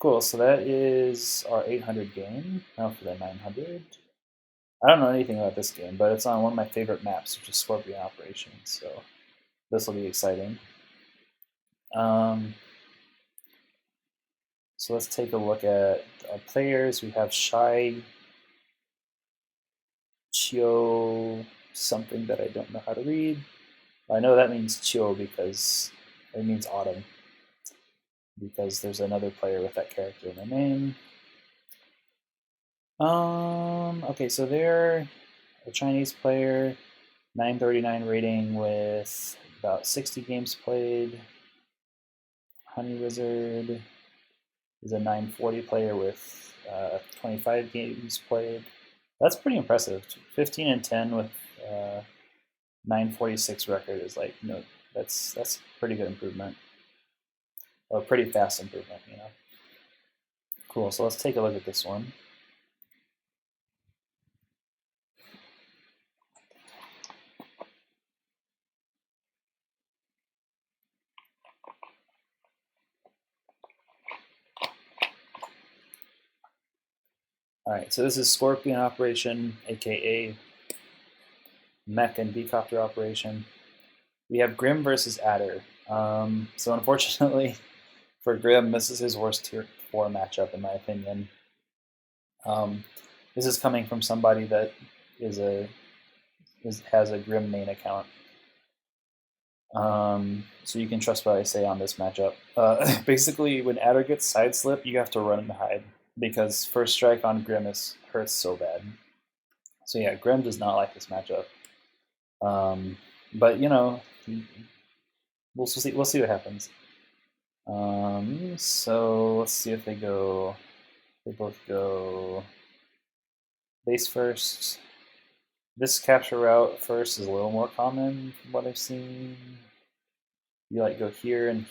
Cool, so that is our 800 game. Now for the 900. I don't know anything about this game, but it's on one of my favorite maps, which is Scorpion Operations, so this will be exciting. So let's take a look at our players. We have Shai Chio, something that I don't know how to read. I know that means Chio because it means autumn, because there's another player with that character in their name. Okay, so they're a Chinese player, 939 rating with about 60 games played. Honey Wizard is a 940 player with 25 games played. That's pretty impressive. 15 and 10 with 946 record is like, that's pretty good improvement, or pretty fast improvement, Cool. So let's take a look at this one. All right, so this is Scorpion Operation, aka Mech and Beecopter Operation. We have Grim versus Adder. So unfortunately for Grim, this is his worst tier 4 matchup in my opinion. This is coming from somebody that has a Grim main account. So you can trust what I say on this matchup. Basically, when Adder gets side slip, you have to run and hide, because first strike on Grim hurts so bad. So yeah, Grim does not like this matchup. But we'll see what happens. So let's see if they both go base first. This capture route first is a little more common from what I've seen. You like go here, and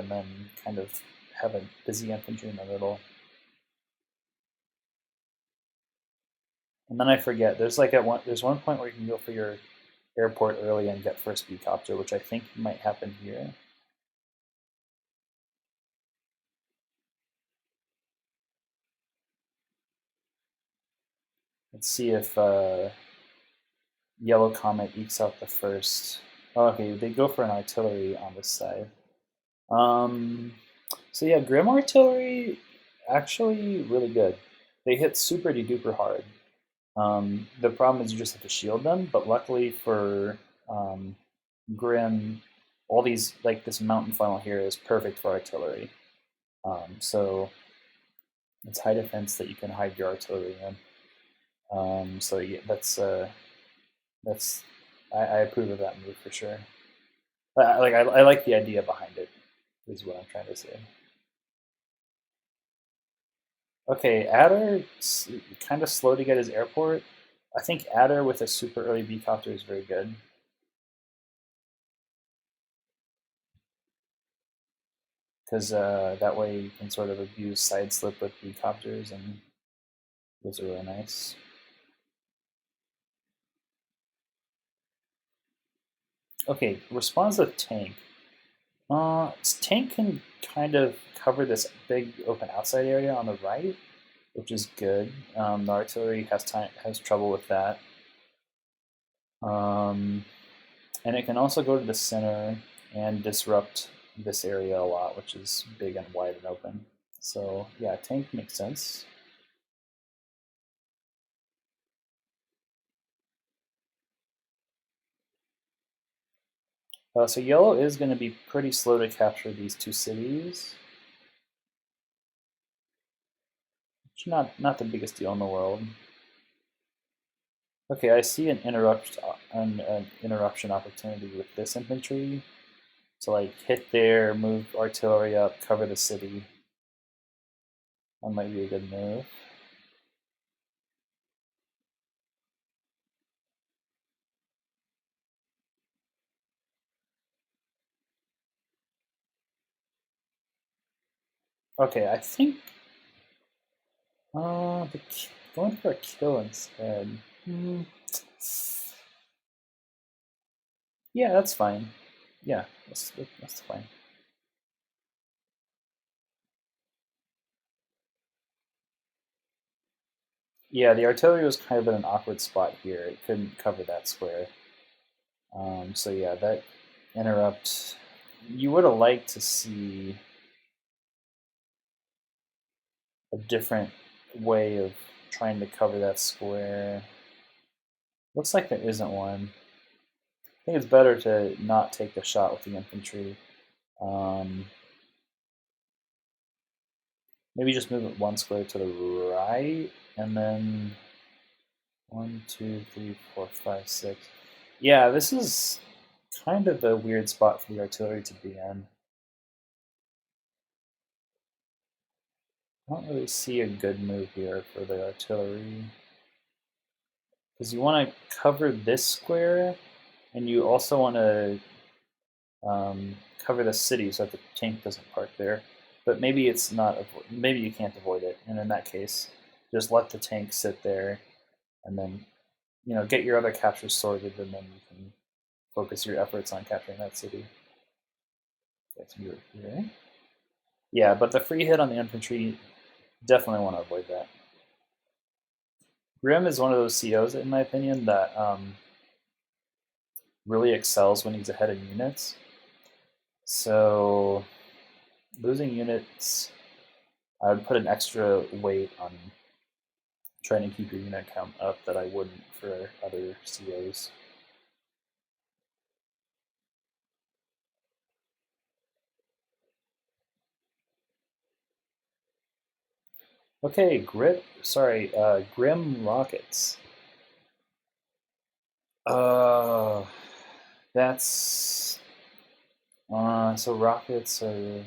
then kind of have a busy infantry in the middle. And then I forget, there's one point where you can go for your airport early and get first Beecopter, which I think might happen here. Let's see if Yellow Comet ekes out the first. Oh, okay, they go for an artillery on this side. So yeah, Grim Artillery, actually really good. They hit super duper hard. The problem is you just have to shield them, but luckily for Grim, all these, like this mountain funnel here, is perfect for artillery. So it's high defense that you can hide your artillery in. So yeah, I approve of that move for sure. I like the idea behind it, is what I'm trying to say. Okay, Adder kind of slow to get his airport. I think Adder with a super early Beecopter is very good. Because that way you can sort of abuse side slip with Beecopters, and those are really nice. Okay, responsive tank. Tank can kind of cover this big open outside area on the right, which is good. The artillery has trouble with that. And it can also go to the center and disrupt this area a lot, which is big and wide and open. So yeah, tank makes sense. So yellow is going to be pretty slow to capture these two cities. Which not the biggest deal in the world. Okay, I see an interruption opportunity with this infantry. So like hit there, move artillery up, cover the city. That might be a good move. Okay, I think going for a kill instead. Yeah, that's fine. Yeah, that's fine. Yeah, the artillery was kind of in an awkward spot here. It couldn't cover that square. So yeah, that interrupt. You would have liked to see a different way of trying to cover that square. Looks like there isn't one. I think it's better to not take the shot with the infantry. Um, maybe just move it one square to the right, and then 1, 2, 3, 4, 5, 6. Yeah, this is kind of a weird spot for the artillery to be in. I don't really see a good move here for the artillery. Because you want to cover this square, and you also want to cover the city so that the tank doesn't park there. But maybe it's not. Maybe you can't avoid it, and in that case, just let the tank sit there, and then get your other captures sorted, and then you can focus your efforts on capturing that city. That's here. Yeah, but the free hit on the infantry, definitely want to avoid that. Grim is one of those COs, in my opinion, that really excels when he's ahead of units. So losing units, I would put an extra weight on trying to keep your unit count up that I wouldn't for other COs. Okay, Grim Rockets. Uh, that's so rockets are,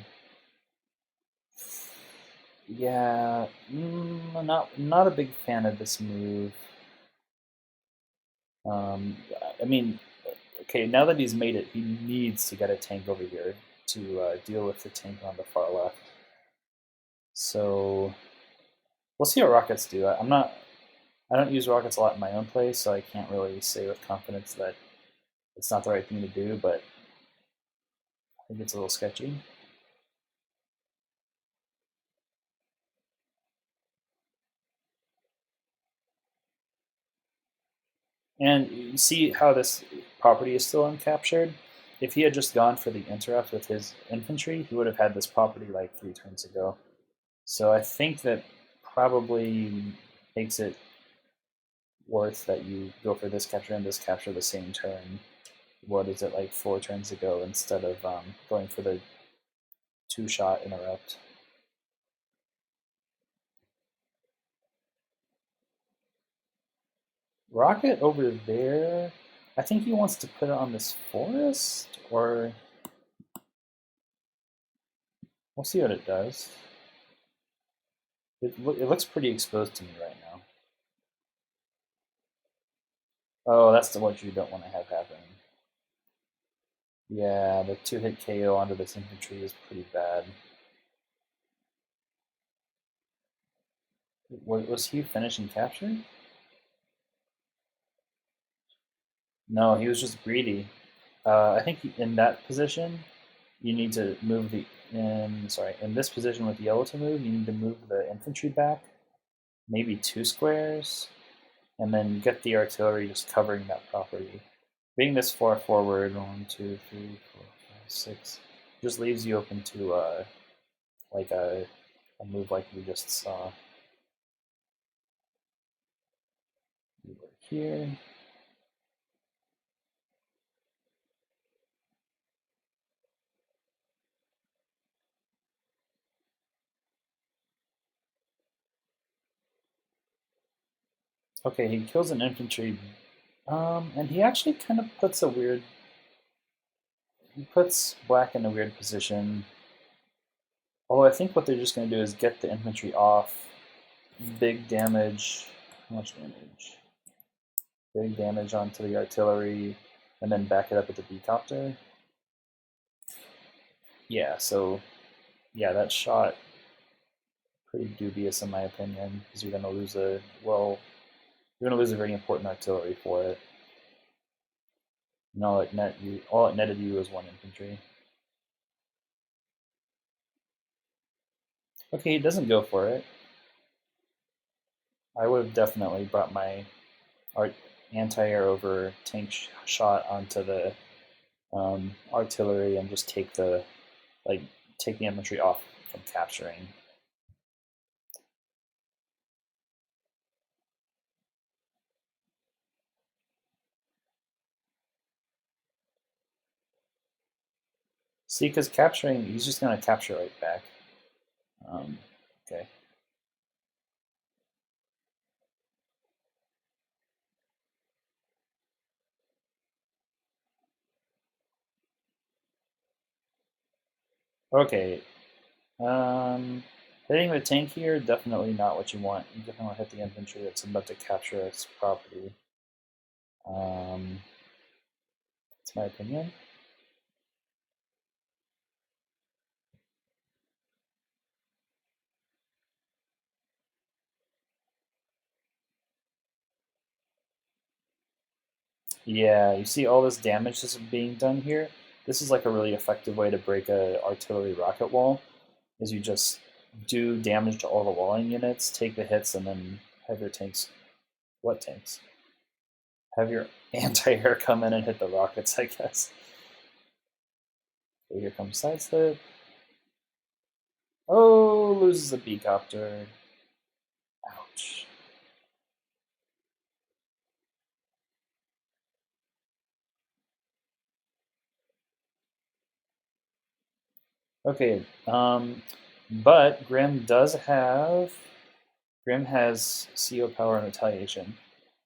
yeah. Not a big fan of this move. Um, I mean, okay, now that he's made it, he needs to get a tank over here to deal with the tank on the far left. So we'll see what rockets do. I don't use rockets a lot in my own play, so I can't really say with confidence that it's not the right thing to do, but I think it's a little sketchy. And you see how this property is still uncaptured? If he had just gone for the interrupt with his infantry, he would have had this property like 3 turns ago. So I think that probably makes it worth that you go for this capture and this capture the same turn. What is it, like 4 turns ago, instead of going for the 2-shot interrupt. Rocket over there. I think he wants to put it on this forest, or we'll see what it does. It looks pretty exposed to me right now. Oh, that's the what you don't want to have happen. Yeah, the 2-hit KO onto this infantry is pretty bad. Was he finishing capture? No, he was just greedy. I think in that position, you need to move in this position with yellow to move, you need to move the infantry back, maybe 2 squares, and then get the artillery just covering that property. Being this far forward, 1, 2, 3, 4, 5, 6, just leaves you open to like a move like we just saw. Here. Okay, he kills an infantry, and he actually kind of puts a weird. He puts black in a weird position. Although I think what they're just going to do is get the infantry off. Big damage. How much damage? Big damage onto the artillery, and then back it up with the B-copter. Yeah, so yeah, that shot pretty dubious in my opinion, because you're going to lose you're going to lose a very important artillery for it. And all it netted you was 1 infantry. Okay, he doesn't go for it. I would have definitely brought my anti-air over tank shot onto the artillery and just take the infantry off from capturing. See, because capturing, he's just going to capture right back. Okay. Okay. Hitting the tank here, definitely not what you want. You definitely want to hit the infantry that's about to capture its property. That's my opinion. Yeah, you see all this damage that's being done here? This is like a really effective way to break a artillery rocket wall, is you just do damage to all the walling units, take the hits, and then have your tanks. What tanks? Have your anti-air come in and hit the rockets, I guess. Okay, here comes sidestep. Oh, loses the B-copter. Ouch. Okay, but Grim has CO power and retaliation,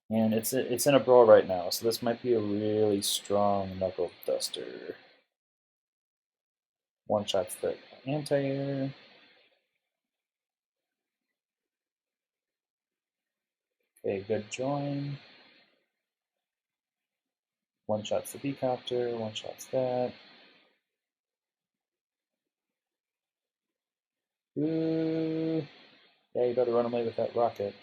and it's in a brawl right now, so this might be a really strong knuckle duster. One shots the anti-air. Okay, good join. One shots the B-copter, one shots that. Ooh. Yeah, you better run away with that rocket.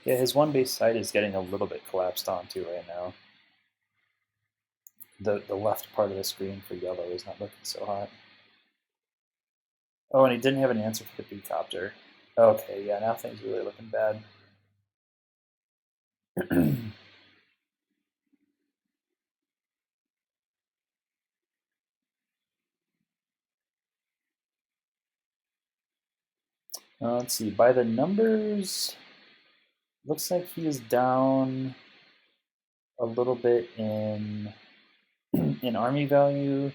Yeah, his one base side is getting a little bit collapsed onto right now. The left part of the screen for yellow is not looking so hot. Oh, and he didn't have an answer for the B-copter. Okay, yeah, now things are really looking bad. Let's see. By the numbers, looks like he is down a little bit in in army value.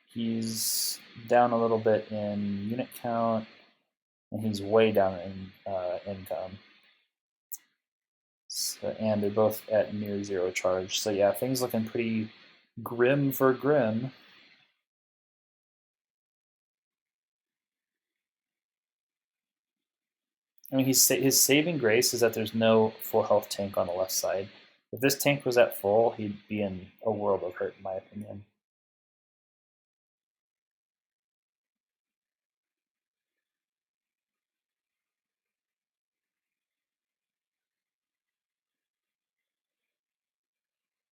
He's down a little bit in unit count, and he's way down in income. So, and they're both at near zero charge. So yeah, things looking pretty grim for Grim. I mean, his saving grace is that there's no full health tank on the left side. If this tank was at full, he'd be in a world of hurt, in my opinion.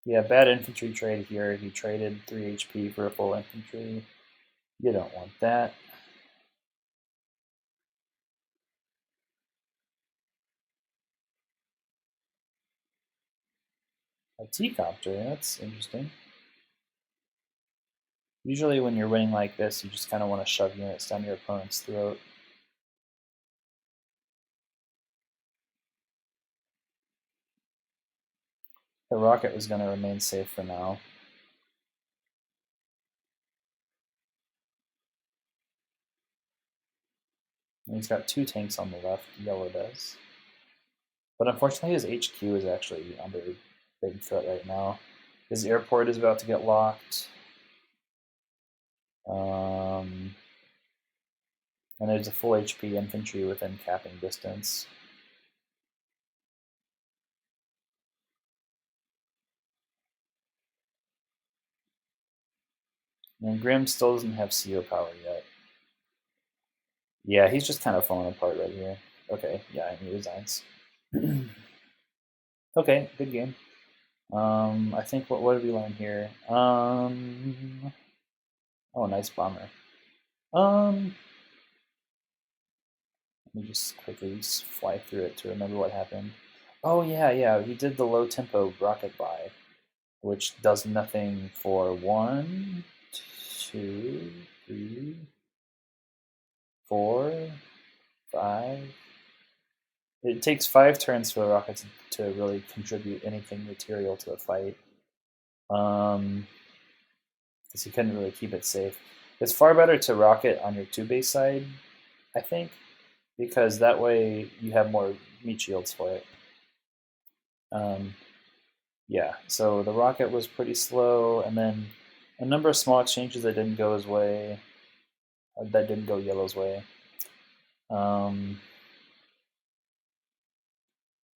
Yeah, bad infantry trade here. He traded 3 HP for a full infantry. You don't want that. A T-copter, that's interesting. Usually when you're winning like this, you just kind of want to shove units down your opponent's throat. The rocket was going to remain safe for now. And he's got 2 tanks on the left, yellow does. But unfortunately, his HQ is actually under big threat right now. His airport is about to get locked. And there's a full HP infantry within capping distance. And Grim still doesn't have CO power yet. Yeah, he's just kind of falling apart right here. Okay, yeah, and he resigns. Okay, good game. I think what did we learn here? Oh, nice bomber. Let me just quickly fly through it to remember what happened. Oh yeah, he did the low tempo rocket buy, which does nothing for 1, 2, 3, 4, 5. It takes 5 turns for the rocket to really contribute anything material to the fight. Because he couldn't really keep it safe. It's far better to rocket on your 2-base side, I think, because that way you have more meat shields for it. Yeah, so the rocket was pretty slow, and then a number of small exchanges that didn't go his way, that didn't go Yellow's way.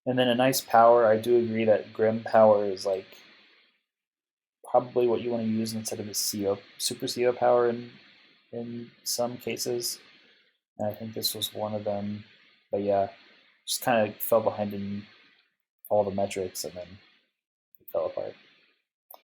And then a nice power. I do agree that Grim power is like probably what you want to use instead of a CO, super CO power in some cases. And I think this was one of them. But yeah, just kind of fell behind in all the metrics and then it fell apart.